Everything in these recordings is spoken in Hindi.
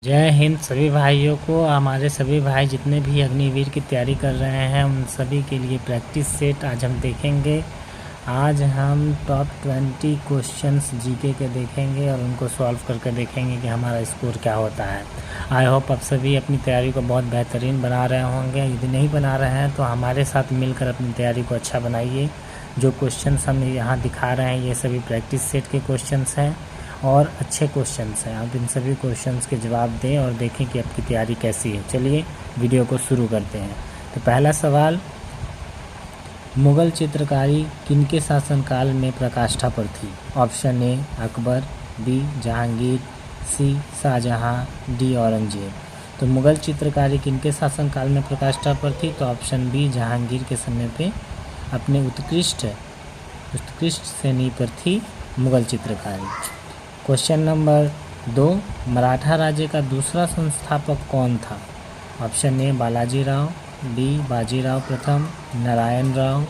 जय हिंद सभी भाइयों को। हमारे सभी भाई जितने भी अग्निवीर की तैयारी कर रहे हैं उन सभी के लिए प्रैक्टिस सेट आज हम देखेंगे। आज हम टॉप 20 क्वेश्चंस जीके के देखेंगे और उनको सॉल्व करके देखेंगे कि हमारा स्कोर क्या होता है। आई होप आप सभी अपनी तैयारी को बहुत बेहतरीन बना रहे होंगे। यदि नहीं बना रहे हैं तो हमारे साथ मिलकर अपनी तैयारी को अच्छा बनाइए। जो क्वेश्चंस हम यहाँ दिखा रहे हैं ये सभी प्रैक्टिस सेट के क्वेश्चंस हैं और अच्छे क्वेश्चंस हैं। आप इन सभी क्वेश्चंस के जवाब दें और देखें कि आपकी तैयारी कैसी है। चलिए वीडियो को शुरू करते हैं। तो पहला सवाल, मुग़ल चित्रकारी किनके शासनकाल में प्रकाष्ठा पर थी? Option A Akbar, B Jahangir, C Shahjahan, D Aurangzeb. तो मुग़ल चित्रकारी किनके शासनकाल में प्रकाष्ठा पर थी? तो ऑप्शन बी जहांगीर के समय पे अपने उत्कृष्ट श्रेणी पर थी मुग़ल चित्रकारी। क्वेश्चन नंबर 2, मराठा राज्य का दूसरा संस्थापक कौन था? Option A Balaji Rao, B Bajirao प्रथम, नारायण राव,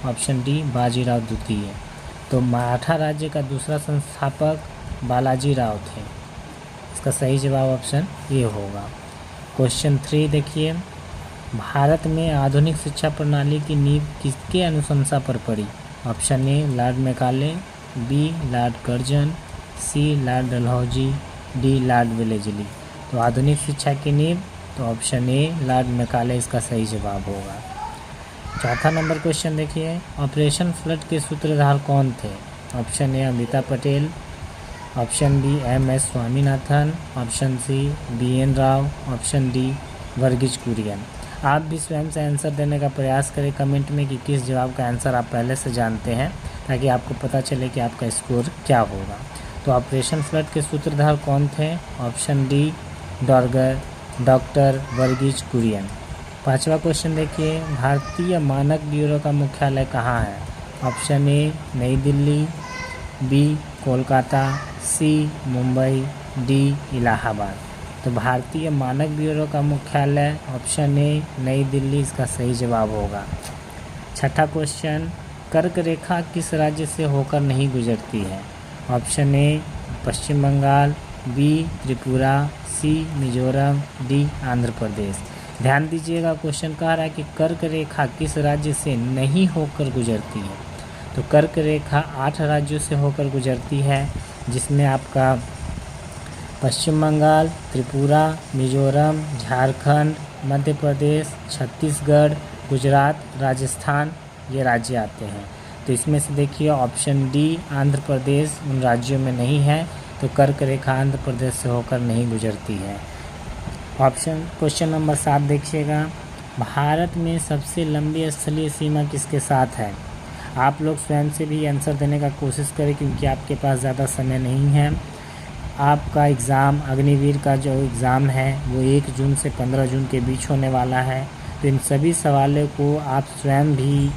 ऑप्शन डी बाजीराव द्वितीय। तो मराठा राज्य का दूसरा संस्थापक बालाजी राव थे। इसका सही जवाब ऑप्शन ए होगा। क्वेश्चन 3 देखिए, भारत में आधुनिक शिक्षा प्रणाली की नींव किसके अनुशंसा पर पड़ी? Option A Lord Macaulay, B Lord Curzon, C Lord Dalhousie, D Lord Wellesley. तो आधुनिक शिक्षा की नींव, तो ऑप्शन ए लॉर्ड मैकाले इसका सही जवाब होगा। चौथा नंबर क्वेश्चन देखिए, ऑपरेशन फ्लड के सूत्रधार कौन थे? Option A Amrita Patel, option B MS Swaminathan, option C BN Rao, option D Verghese Kurien. आप भी स्वयं से आंसर देने का प्रयास करें कमेंट में कि किस जवाब का आंसर आप पहले से जानते हैं, ताकि आपको पता चले कि आपका स्कोर क्या होगा। तो ऑपरेशन फ्लड के सूत्रधार कौन थे? Option D doctor Verghese Kurien. पांचवा क्वेश्चन देखिए, भारतीय मानक ब्यूरो का मुख्यालय कहाँ है? ऑप्शन ए नई दिल्ली, बी कोलकाता, सी मुंबई, डी इलाहाबाद। तो भारतीय मानक ब्यूरो का मुख्यालय ऑप्शन ए नई दिल्ली इसका सही जवाब होगा। छठा क्वेश्चन, कर्क रेखा किस राज्य से होकर नहीं गुजरती है? Option A Paschim Bangal, B Tripura, C Mizoram, D Andhra Pradesh. ध्यान दीजिएगा, क्वेश्चन कह रहा है कि कर्क रेखा किस राज्य से नहीं होकर गुजरती है। तो कर्क रेखा 8 राज्यों से होकर गुजरती है, जिसमें आपका पश्चिम बंगाल, त्रिपुरा, मिजोरम, झारखंड, मध्य प्रदेश, छत्तीसगढ़, गुजरात, राजस्थान ये राज्य आते हैं। तो इसमें से देखिए ऑप्शन डी आंध्र प्रदेश उन राज्यों में नहीं है, तो कर्क रेखा आंध्र प्रदेश से होकर नहीं गुजरती है। क्वेश्चन नंबर 7 देखिएगा, भारत में सबसे लंबी स्थलीय सीमा किसके साथ है? आप लोग स्वयं से भी आंसर देने का कोशिश करें, क्योंकि आपके पास ज़्यादा समय नहीं है। आपका एग्ज़ाम अग्निवीर का जो एग्ज़ाम है वो 1 जून से 15 जून के बीच होने वाला है। तो इन सभी सवालों को आप स्वयं भी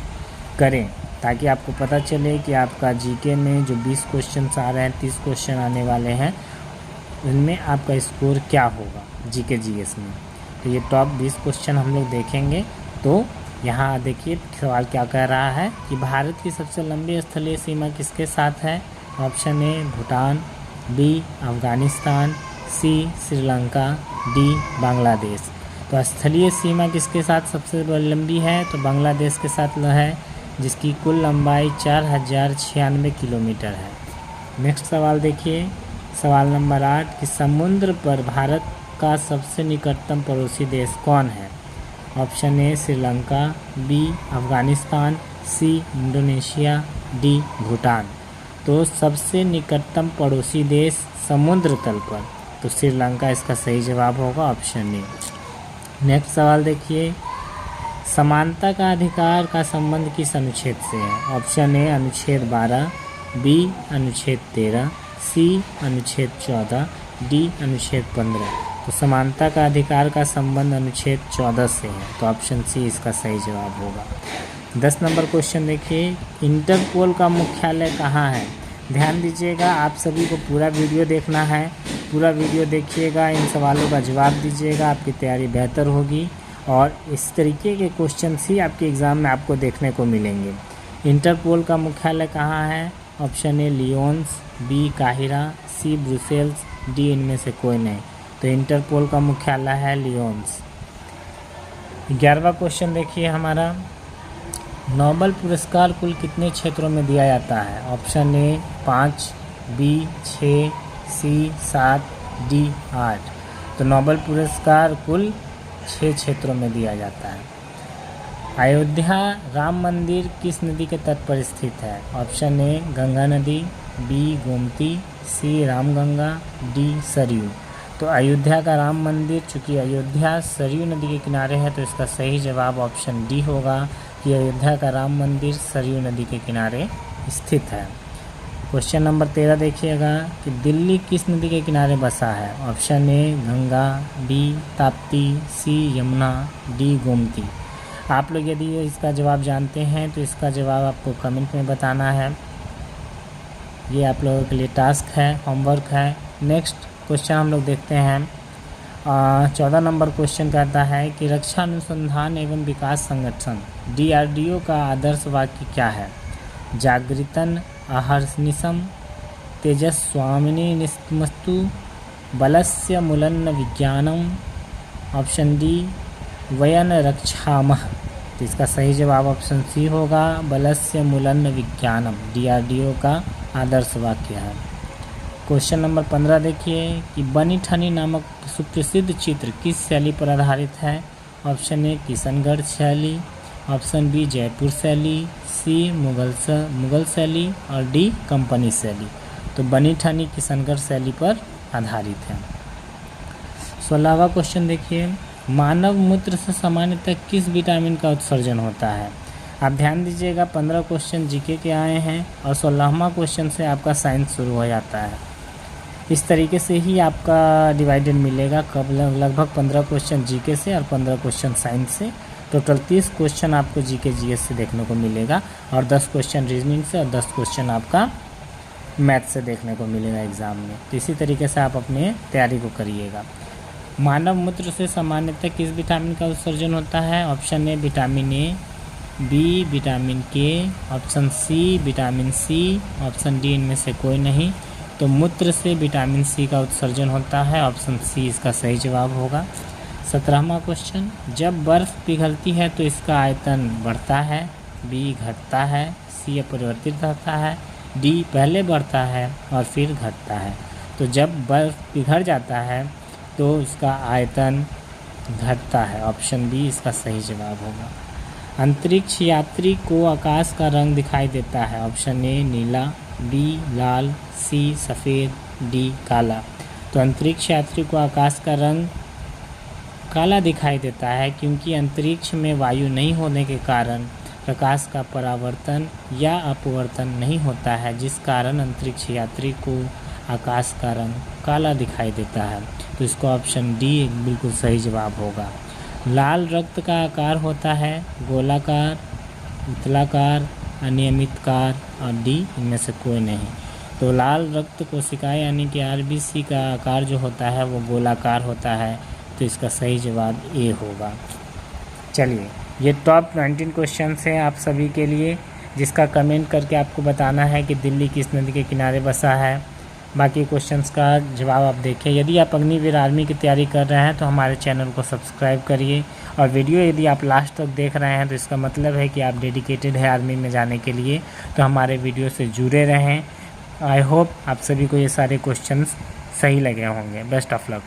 करें, ताकि आपको पता चले कि आपका जीके में जो 20 क्वेश्चन आ रहे हैं, 30 क्वेश्चन आने वाले हैं, उनमें आपका स्कोर क्या होगा जीके जीएस में। तो ये टॉप 20 क्वेश्चन हम लोग देखेंगे। तो यहाँ देखिए सवाल क्या कह रहा है कि भारत की सबसे लंबी स्थलीय सीमा किसके साथ है? Option A Bhutan, B Afghanistan, C Sri Lanka, D Bangladesh. तो स्थलीय सीमा किसके साथ सबसे लंबी है? तो बांग्लादेश के साथ है, जिसकी कुल लंबाई 4096 किलोमीटर है। नेक्स्ट सवाल देखिए, सवाल नंबर 8 कि समुद्र पर भारत का सबसे निकटतम पड़ोसी देश कौन है? Option A Sri Lanka, B Afghanistan, C Indonesia, D Bhutan. तो सबसे निकटतम पड़ोसी देश समुद्र तल पर, तो श्रीलंका इसका सही जवाब होगा, ऑप्शन ए। नेक्स्ट सवाल देखिए, समानता का अधिकार का संबंध किस अनुच्छेद से है? ऑप्शन ए अनुच्छेद 12, बी अनुच्छेद 13, सी अनुच्छेद 14, डी अनुच्छेद 15। तो समानता का अधिकार का संबंध अनुच्छेद 14 से है, तो ऑप्शन सी इसका सही जवाब होगा। 10 नंबर क्वेश्चन देखिए, इंटरपोल का मुख्यालय कहाँ है? ध्यान दीजिएगा, आप सभी को पूरा वीडियो देखना है। पूरा वीडियो देखिएगा, इन सवालों का जवाब दीजिएगा, आपकी तैयारी बेहतर होगी और इस तरीके के क्वेश्चन ही आपके एग्ज़ाम में आपको देखने को मिलेंगे। इंटरपोल का मुख्यालय कहाँ है? ऑप्शन ए लियोन्स, बी काहिरा, सी ब्रुसेल्स, डी इनमें से कोई नहीं। तो इंटरपोल का मुख्यालय है लियोन्स। 11वां क्वेश्चन देखिए हमारा, नोबेल पुरस्कार कुल कितने क्षेत्रों में दिया जाता है? Option A 5, B 6, C 7, D 8। तो नोबेल पुरस्कार कुल 6 क्षेत्रों में दिया जाता है। अयोध्या राम मंदिर किस नदी के तट पर स्थित है? ऑप्शन ए गंगा नदी, बी गोमती, सी रामगंगा, डी सरयू। तो अयोध्या का राम मंदिर, चूँकि अयोध्या सरयू नदी के किनारे है, तो इसका सही जवाब ऑप्शन डी होगा कि अयोध्या का राम मंदिर सरयू नदी के किनारे स्थित है। क्वेश्चन नंबर 13 देखिएगा कि दिल्ली किस नदी के किनारे बसा है? Option A Ganga, B Tapti, C Yamuna, D Gomti. आप लोग यदि इसका जवाब जानते हैं तो इसका जवाब आपको कमेंट में बताना है। ये आप लोगों के लिए टास्क है, होमवर्क है। नेक्स्ट क्वेश्चन हम लोग देखते हैं। 14 नंबर क्वेश्चन कहता है कि रक्षा अनुसंधान एवं विकास संगठन DRDO का आदर्श वाक्य क्या है? जागृतन अहर्निशम तेजस्वामिनी निस्तमस्तु बलस्य मुलन्न विज्ञानम। ऑप्शन डी वयन रक्षामः। तो इसका सही जवाब ऑप्शन सी होगा, बलस्य मुलन्न विज्ञानम DRDO का आदर्श वाक्य है। क्वेश्चन नंबर 15 देखिए कि बनी ठनी नामक सुप्रसिद्ध चित्र किस शैली पर आधारित है? ऑप्शन ए किशनगढ़ शैली, ऑप्शन बी जयपुर शैली, सी मुगल शैली और डी कंपनी शैली। तो बनी ठनी किशनगढ़ शैली पर आधारित है। 16वां क्वेश्चन देखिए, मानव मूत्र से सामान्यतः किस विटामिन का उत्सर्जन होता है? आप ध्यान दीजिएगा, 15 क्वेश्चन जीके के आए हैं और 16वां क्वेश्चन से आपका साइंस शुरू हो जाता है। इस तरीके से ही आपका डिवाइडेड मिलेगा, कब लगभग 15 क्वेश्चन जीके से और 15 क्वेश्चन साइंस से। टोटल 30 क्वेश्चन आपको जीके जीएस से देखने को मिलेगा और 10 क्वेश्चन रीजनिंग से और 10 क्वेश्चन आपका मैथ से देखने को मिलेगा एग्ज़ाम में। तो इसी तरीके से आप अपने तैयारी को करिएगा। मानव मूत्र से सामान्यतः किस विटामिन का उत्सर्जन होता है? Option A vitamin A, B vitamin K, option C vitamin C, option D इनमें से कोई नहीं। तो मूत्र से विटामिन सी का उत्सर्जन होता है, ऑप्शन सी इसका सही जवाब होगा। 17वां क्वेश्चन, जब बर्फ़ पिघलती है तो इसका आयतन बढ़ता है, बी घटता है, सी अपरिवर्तित रहता है, डी पहले बढ़ता है और फिर घटता है। तो जब बर्फ़ पिघल जाता है तो इसका आयतन घटता है, ऑप्शन बी इसका सही जवाब होगा। अंतरिक्ष यात्री को आकाश का रंग दिखाई देता है, ऑप्शन ए नीला, बी लाल, सी सफ़ेद, डी काला। तो अंतरिक्ष यात्री को आकाश का रंग काला दिखाई देता है क्योंकि अंतरिक्ष में वायु नहीं होने के कारण प्रकाश का परावर्तन या अपवर्तन नहीं होता है, जिस कारण अंतरिक्ष यात्री को आकाश का रंग काला दिखाई देता है। तो इसका ऑप्शन डी बिल्कुल सही जवाब होगा। लाल रक्त का आकार होता है गोलाकार, उथलाकार, अनियमितकार और डी इनमें से कोई नहीं। तो लाल रक्त कोशिकाएं यानी कि RBC का आकार जो होता है वो गोलाकार होता है, तो इसका सही जवाब ए होगा। चलिए, ये टॉप 19 क्वेश्चन हैं आप सभी के लिए, जिसका कमेंट करके आपको बताना है कि दिल्ली किस नदी के किनारे बसा है। बाकी क्वेश्चंस का जवाब आप देखें। यदि आप अग्निवीर आर्मी की तैयारी कर रहे हैं तो हमारे चैनल को सब्सक्राइब करिए, और वीडियो यदि आप लास्ट तक देख रहे हैं तो इसका मतलब है कि आप डेडिकेटेड है आर्मी में जाने के लिए, तो हमारे वीडियो से जुड़े रहें। आई होप आप सभी को ये सारे क्वेश्चंस सही लगे होंगे। Best of luck.